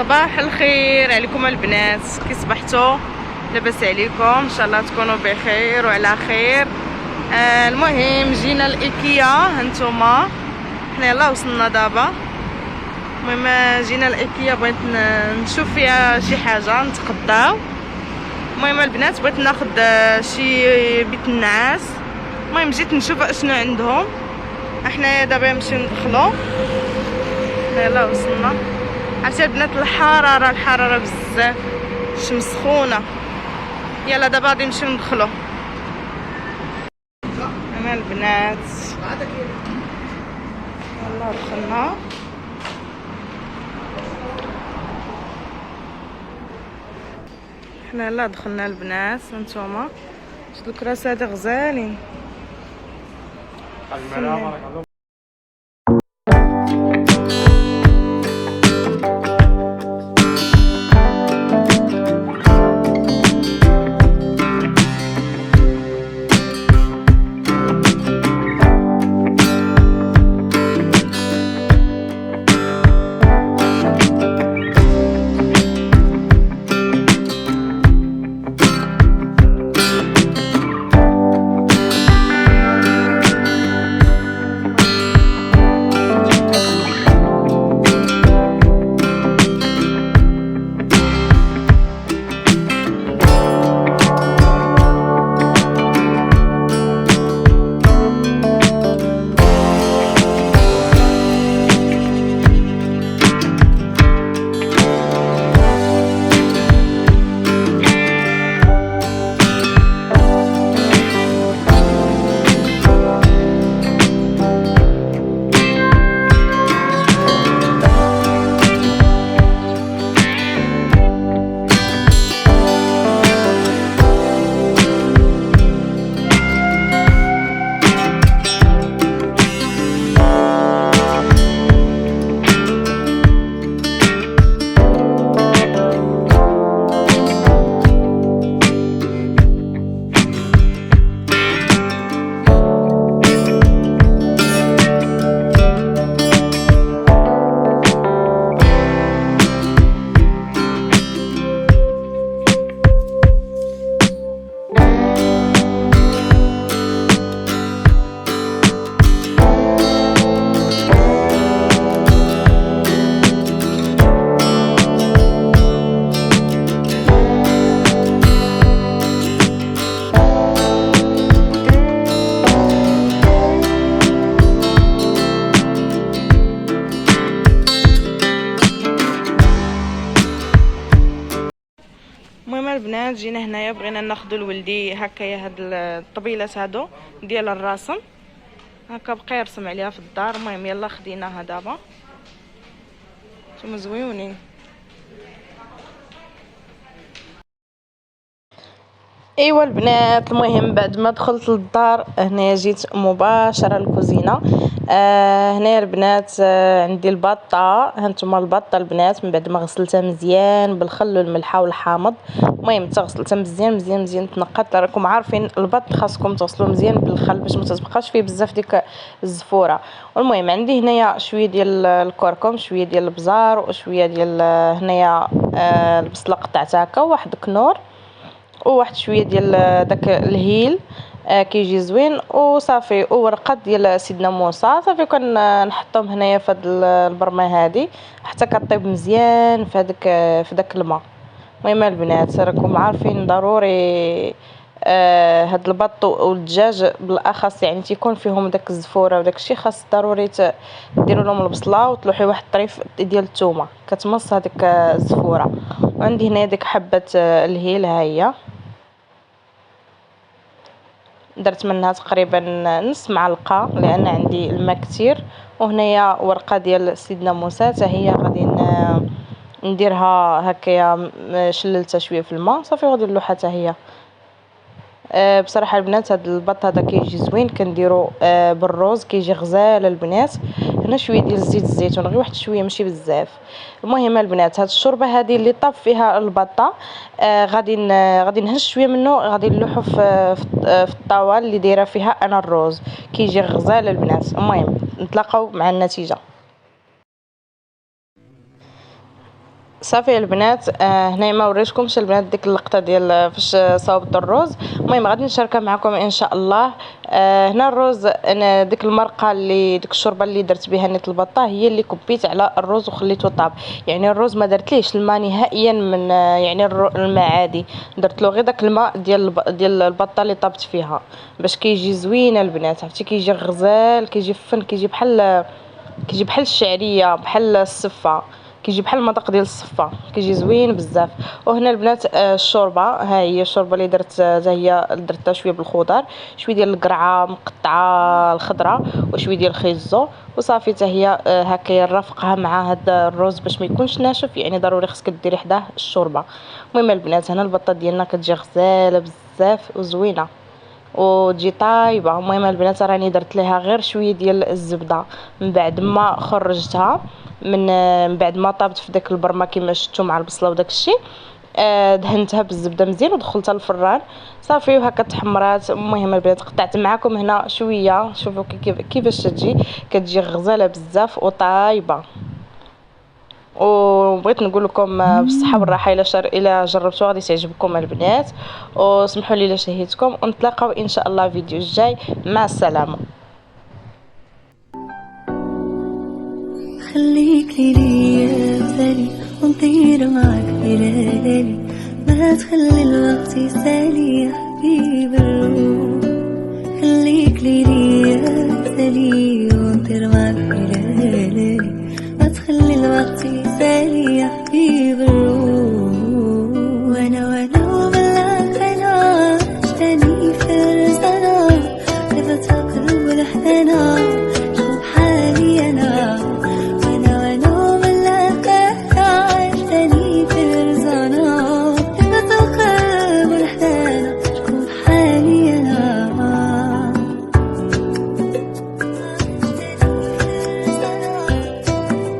صباح الخير عليكم البنات، كي صبحتوا؟ لاباس عليكم؟ ان شاء الله تكونوا بخير وعلى خير. المهم جينا الايكيا، هانتوما حنا يلا وصلنا دابا. المهم جينا الايكيا، بغيت نشوف فيها شي حاجه نتقداو. المهم البنات بغيت ناخذ شي بيت النعاس. المهم جيت نشوف اشنو عندهم. احنا دابا نمشيو ندخلو. يلا وصلنا. عرفتي البنات الحراره بزاف، الشمس سخونه. يلا دابا غادي نمشيو ندخلو. انا البنات يلا دخلنا. حنا يلا دخلنا البنات. هانتوما شد الكراسي هادي غزالين. المهم البنات جينا هنايا، بغينا ناخذ لولدي هكايا هاد الطبيلات هادو ديال الرسم، هكا بقى يرسم عليها في الدار. المهم يلا خديناها دابا، نتوما زويونين. ايوا البنات، المهم بعد ما دخلت للدار هنايا جيت مباشره للكوزينه. هنايا البنات عندي البطه. هانتوما البطه البنات من بعد ما غسلتها مزيان بالخل والملحه والحامض. المهم غسلتها مزيان مزيان مزيان تنقات. راكم عارفين البط خاصكم تغسلوه مزيان بالخل باش ما تبقاش فيه بزاف ديك الزفوره. والمهم عندي هنايا شويه ديال الكركم، شويه ديال البزار، وشويه ديال هنايا البصله قطعتها هكا، واحد كنور، وواحد شويه ديال داك الهيل كيجي زوين، وصافي، وورقه ديال سيدنا موسى. صافي كنحطهم هنايا في هاد البرمه هادي حتى كطيب مزيان في داك الماء. المهم البنات راكم عارفين ضروري هاد البط والدجاج بالاخص يعني تيكون فيهم داك الزفوره وداك الشيء، خاص ضروري ديروا لهم البصله وتلوحي واحد الطريف ديال الثومه كتمص هذيك الزفوره. وعندي هنا ديك حبه الهيل، ها هي درت منها تقريبا نص معلقه لان عندي الماء كتير. وهنايا ورقه ديال سيدنا موسى حتى هي غادي نديرها هكايا، شللتها شويه في الماء صافي غادي نلوحها حتى هي. بصراحه البنات هذا البط هذا كيجي زوين، كنديرو بالروز كيجي غزال البنات. هنا شويه ديال زيت الزيتون، غير واحد شويه ماشي بزاف. المهم البنات هاد الشوربه هذه اللي طاب فيها البطه غادي نهز شويه منه، غادي نلوحو في الطاوه اللي دايره فيها انا الروز، كيجي غزال البنات. المهم نتلاقاو مع النتيجه. صافي البنات، هنايا ما وريتكمش البنات ديك اللقطه ديال فاش صاوبت الروز. المهم غادي نشاركها معكم ان شاء الله. هنا الروز، انا ديك المرقه اللي ديك الشوربه اللي درت بها نيت البطه هي اللي كبيت على الروز وخليته طاب. يعني الروز ما درتليش الماء نهائيا من يعني الماء عادي، درت له غير داك الماء ديال البطه اللي طابت فيها باش كيجي زوين البنات. عرفتي كيجي غزال، كيجي فن، كيجي بحال الشعريه، بحال الصفه، كيجي بحال المذاق ديال الصفه، كيجي زوين بزاف. وهنا البنات الشوربه، ها هي الشوربه اللي درت، حتى هي درتها شويه بالخضر، شويه ديال القرعه مقطعه الخضراء وشويه ديال الخيزو وصافي. حتى هي هكايا نرافقها مع هذا الرز باش ما يكونش ناشف، يعني ضروري خصك ديري حداه الشوربه. المهم البنات هنا البطه ديالنا كتجي غزاله بزاف وزوينه وتجي طايبه. المهم البنات راني درت ليها غير شويه ديال الزبده من بعد ما خرجتها، من بعد ما طابت في داك البرمه كما شفتوا مع البصله وداك الشيء. دهنتها بالزبده مزيان ودخلتها للفران صافي وهكا تحمرات. المهم البنات قطعت معكم هنا شويه، شوفوا كيفاش كتجي غزاله بزاف وطايبه. وبغيت نقول لكم بالصحه والراحه الا جربتوها غادي تعجبكم البنات. وسمحوا لي الا شهيتكم، ونتلاقاو ان شاء الله فيديو الجاي. مع السلامه. خليك ليا بزالي ونطير معاك في ليالي، ما تخلي الوقت يسالي يا حبيب الروح. خليك ليا بزالي ونطير معاك في ليالي.